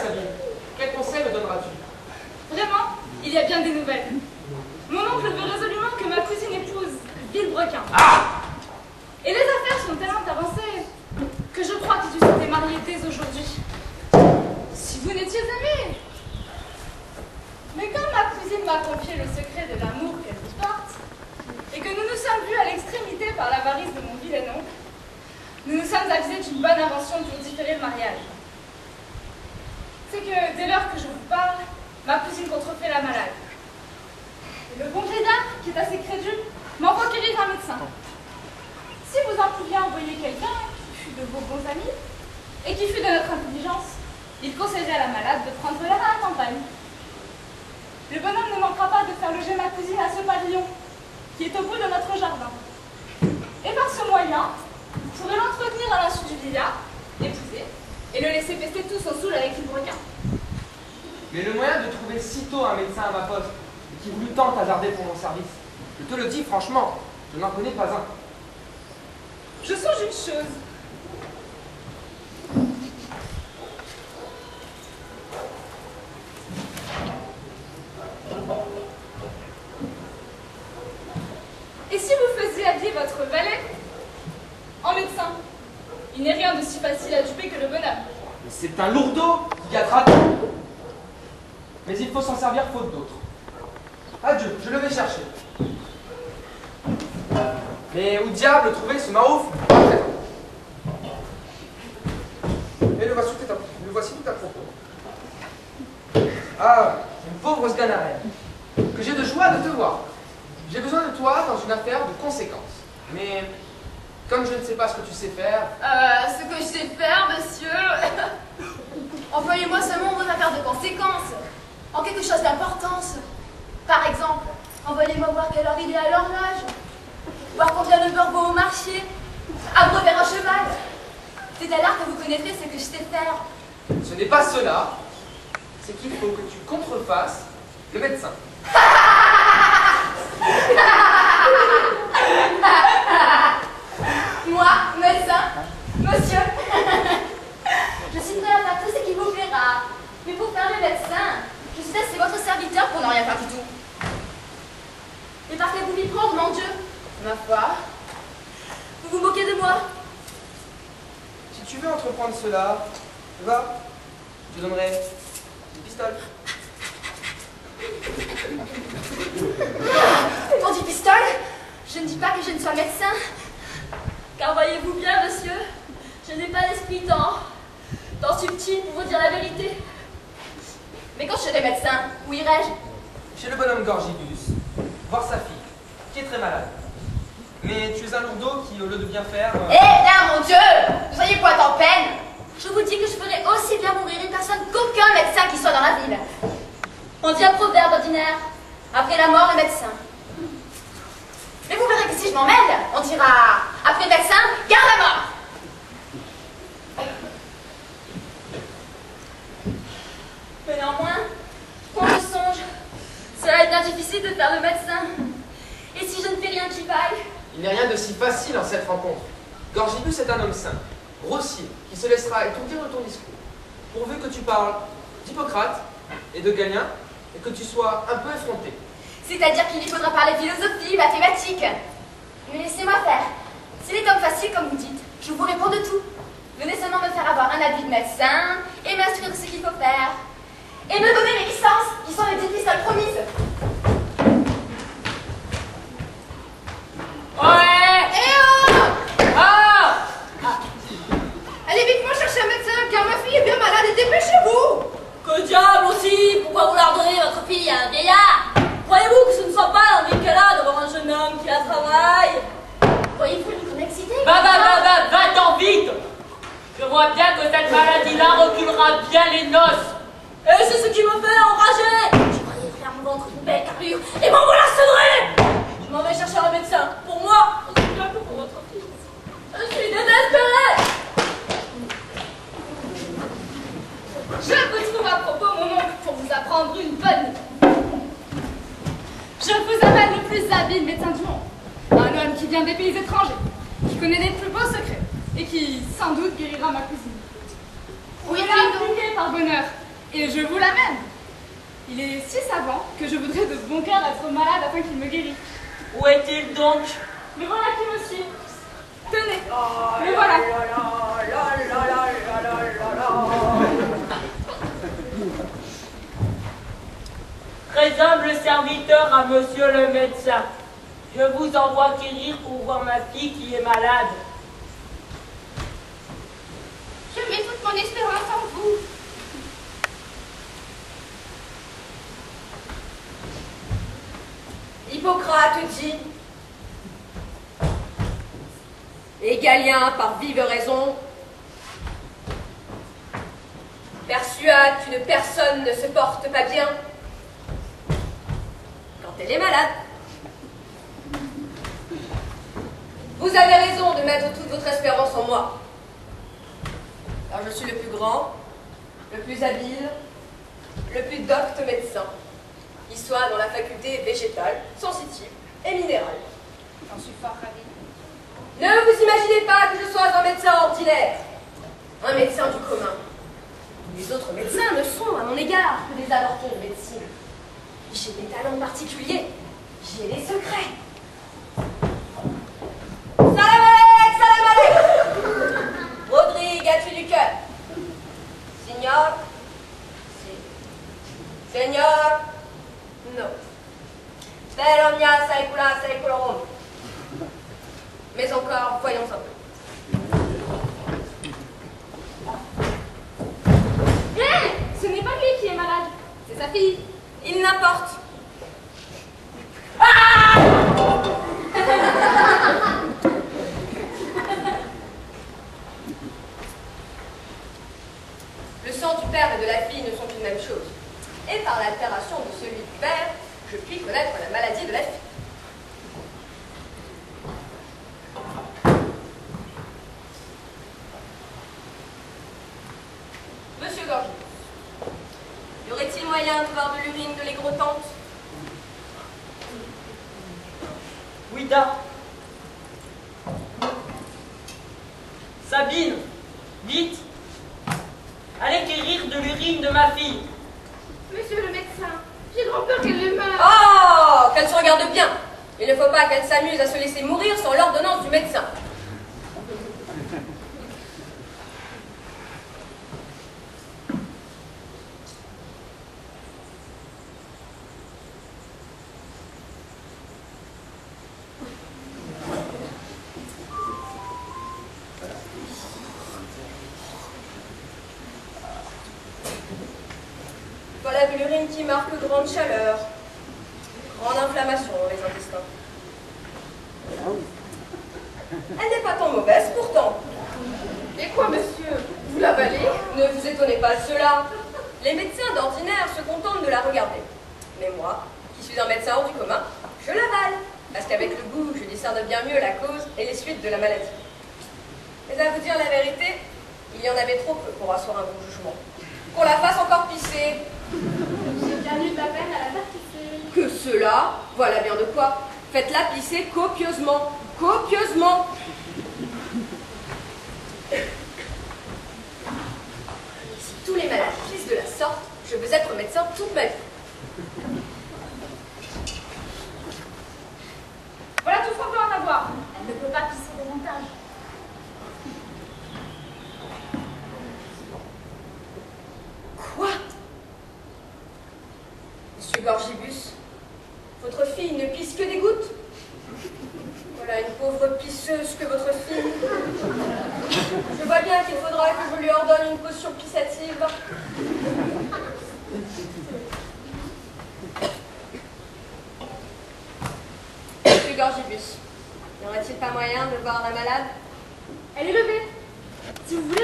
Sabine. Quel conseil me donneras-tu? Vraiment, il y a bien des nouvelles. Mon oncle veut résolument que ma cousine épouse Villebrequin. Ah! Et les affaires sont tellement avancées que je crois que tu t'es marié dès aujourd'hui. Si vous n'étiez aimés. Mais quand ma cousine m'a confié le secret de l'amour qu'elle vous porte, et que nous nous sommes vus à l'extrémité par l'avarice de mon vilain oncle, nous nous sommes avisés d'une bonne invention pour différer le mariage. C'est que dès lors que je vous parle, ma cousine contrefait la malade. Et le bon vieillard, qui est assez crédule, m'envoie quérir un médecin. Si vous en pouviez envoyer quelqu'un qui fût de vos bons amis, et qui fût de notre intelligence, il conseillerait à la malade de prendre l'air à la campagne. Le bonhomme ne manquera pas de faire loger ma cousine à ce pavillon, qui est au bout de notre jardin. Et par ce moyen, vous pourrez l'entretenir à l'insu du vieillard, l'épouser, et le laisser pester tout son saoul avec une brequin. Mais le moyen de trouver sitôt un médecin à ma poste, et qui voulut tant hasarder pour mon service, je te le dis franchement, je n'en connais pas un. Je songe une chose. Et si vous faisiez habiller votre valet en médecin? Il n'est rien de si facile à duper que le bonhomme. Mais c'est un lourdeau qui gâtera tout. Mais il faut s'en servir faute d'autres. Adieu, je le vais chercher. Mais où diable trouver ce marouf? Et le voici tout à propos. Ah, une pauvre sganarelle, que j'ai de joie de te voir. J'ai besoin de toi dans une affaire de conséquence. Mais comme je ne sais pas ce que tu sais faire... Ce que je sais faire, monsieur... Envoyez-moi seulement vos affaires de conséquence, en quelque chose d'importance. Par exemple, envoyez-moi voir quelle heure il est à l'horloge, voir combien le beurre vaut au marché, abreuver un cheval. C'est alors que vous connaîtrez ce que je sais faire. Ce n'est pas cela, c'est qu'il faut que tu contrefasses le médecin. Moi, médecin, monsieur, je suis prêt à faire tout ce qui vous plaira. Mais pour faire le médecin, je suis assez votre serviteur pour ne rien faire du tout. Et par quel vous m'y prendre, mon Dieu? Ma foi, vous vous moquez de moi? Si tu veux entreprendre cela, va, je te donnerai une pistole. On dit pistole? Je ne dis pas que je ne sois médecin. Car voyez-vous bien, monsieur, je n'ai pas l'esprit tant subtil pour vous dire la vérité. Mais quand je serai médecin, où irai-je? Chez le bonhomme Gorgibus, voir sa fille, qui est très malade. Mais tu es un lourdeau qui, au lieu de bien faire... Eh bien, mon Dieu, ne soyez point en peine. Je vous dis que je ferai aussi bien mourir une personne qu'aucun médecin qui soit dans la ville. On dit un proverbe ordinaire, après la mort, le médecin. Mais vous verrez que si je m'en mêle, on dira, après le médecin, garde la mort. Mais néanmoins, quand je songe, cela est bien difficile de faire le médecin. Et si je ne fais rien qui vaille? Il n'est rien de si facile en cette rencontre. Gorgibus est un homme sain, grossier, qui se laissera étourdir de ton discours, pourvu que tu parles d'Hippocrate et de Galien, et que tu sois un peu effronté. C'est-à-dire qu'il lui faudra parler philosophie, mathématiques. Mais laissez-moi faire. S'il est homme facile, comme vous dites, je vous réponds de tout. Venez seulement me faire avoir un habit de médecin et m'instruire de ce qu'il faut faire. Et me donner les licences, qui sont les petites pistoles promises. Ouais! Eh oh! Ah! Allez vite, moi chercher un médecin, car ma fille est bien malade et dépêchez-vous! Que diable aussi! Pourquoi vous leur donnez votre fille à un vieillard? Croyez-vous que ce ne soit pas un qu'elle d'avoir un jeune homme qui la travaille? Voyez-vous une connexité? Va-t'en vite! Je vois bien que cette maladie-là reculera bien les noces. Et c'est ce qui me fait enrager! Je croyais faire mon ventre une belle carrure et m'envolasserai! Je m'en vais chercher un médecin. Pour moi, aussi bien que pour votre fille. Je suis désespérée! Je vous trouve à propos, mon oncle, pour vous apprendre une bonne. Je vous amène le plus habile médecin du monde. Un homme qui vient des pays étrangers, qui connaît les plus beaux secrets, et qui, sans doute, guérira ma cousine. Oui, Vous l'a appliqué par bonheur, Et je vous l'amène. Il est si savant que je voudrais de bon cœur être malade afin qu'il me guérisse. Où est-il donc? Le voilà qui me suit. Tenez, le voilà. Très humble serviteur à monsieur le médecin. Je vous envoie quérir pour voir ma fille qui est malade. Je mets toute mon espérance en vous. Hippocrate dit, et Galien par vive raison, persuade qu'une personne ne se porte pas bien quand elle est malade. Vous avez raison de mettre toute votre espérance en moi, car je suis le plus grand, le plus habile, le plus docte médecin qui soit dans la faculté végétale, sensitive et minérale. J'en suis fort ravie. Ne vous imaginez pas que je sois un médecin ordinaire, un médecin du commun. Les autres médecins ne sont à mon égard que des avortons de médecine. J'ai des talents particuliers, j'ai des secrets. Salam alek, salam alek. Rodrigue, as-tu du cœur? Signor? Si. Seigneur? Non. Bel omnia saecula saeculorum. Mais encore, voyons un peu. Hé, ce n'est pas lui qui est malade, c'est sa fille. Il n'importe. Le sang du père et de la fille ne sont une même chose. Et par l'altération de celui du père, je puis connaître la maladie de la fille. Monsieur Gorgius, y aurait-il moyen de voir de l'urine de l'égrotante? Ouida. Sabine, vite. Allez quérir de l'urine de ma fille. Monsieur le médecin, j'ai grand peur qu'elle ne meure. Oh, qu'elle se regarde bien. Il ne faut pas qu'elle s'amuse à se laisser mourir sans l'ordonnance du médecin. Voilà de l'urine qui marque grande chaleur, grande inflammation dans les intestins. Elle n'est pas tant mauvaise pourtant. Et quoi, monsieur? Vous l'avalez? Ne vous étonnez pas de cela. Les médecins d'ordinaire se contentent de la regarder. Mais moi, qui suis un médecin hors du commun, je l'avale. Parce qu'avec le goût, je discerne bien mieux la cause et les suites de la maladie. Mais à vous dire la vérité, il y en avait trop peu pour asseoir un bon jugement. Qu'on la fasse encore pisser. J'ai bien eu de la peine à la faire pisser. Que cela, voilà bien de quoi. Faites-la pisser copieusement. Copieusement. Si tous les malades pissent de la sorte, je veux être médecin toute ma vie. Voilà tout ce qu'on peut en avoir. Elle ne peut pas pisser davantage. Quoi? Monsieur Gorgibus, votre fille ne pisse que des gouttes? Voilà une pauvre pisseuse que votre fille. Je vois bien qu'il faudra que je lui ordonne une potion pissative. Monsieur Gorgibus, n'y aurait-il pas moyen de voir la malade? Elle est levée. Si vous voulez